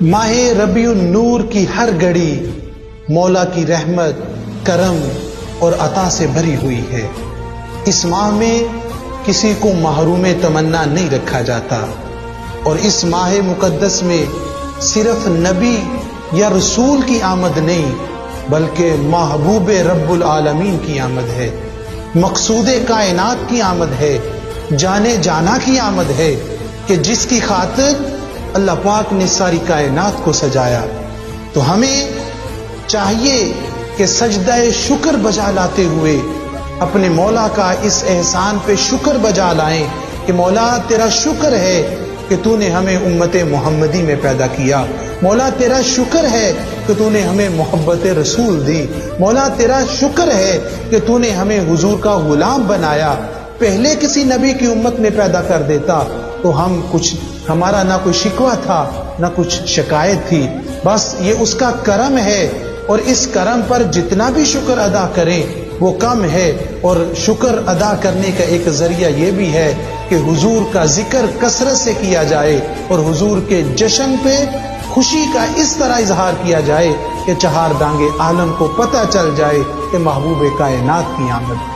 ماہ ربیع النور کی ہر گھڑی مولا کی رحمت، کرم اور عطا سے بھری ہوئی ہے۔ اس ماہ میں کسی کو محروم تمنا نہیں رکھا جاتا، اور اس ماہ مقدس میں صرف نبی یا رسول کی آمد نہیں بلکہ محبوب رب العالمین کی آمد ہے، مقصود کائنات کی آمد ہے، جانے جانا کی آمد ہے کہ جس کی خاطر اللہ پاک نے ساری کائنات کو سجایا۔ تو ہمیں چاہیے کہ سجدہ شکر بجا لاتے ہوئے اپنے مولا کا اس احسان پہ شکر بجا لائیں کہ مولا تیرا شکر ہے کہ تو نے ہمیں امت محمدی میں پیدا کیا، مولا تیرا شکر ہے کہ تو نے ہمیں محبت رسول دی، مولا تیرا شکر ہے کہ تو نے ہمیں حضور کا غلام بنایا۔ پہلے کسی نبی کی امت میں پیدا کر دیتا تو ہمارا نہ کوئی شکوہ تھا نہ کچھ شکایت تھی، بس یہ اس کا کرم ہے، اور اس کرم پر جتنا بھی شکر ادا کریں وہ کم ہے۔ اور شکر ادا کرنے کا ایک ذریعہ یہ بھی ہے کہ حضور کا ذکر کثرت سے کیا جائے، اور حضور کے جشن پہ خوشی کا اس طرح اظہار کیا جائے کہ چہار دانگے عالم کو پتہ چل جائے کہ محبوب کائنات کی آمد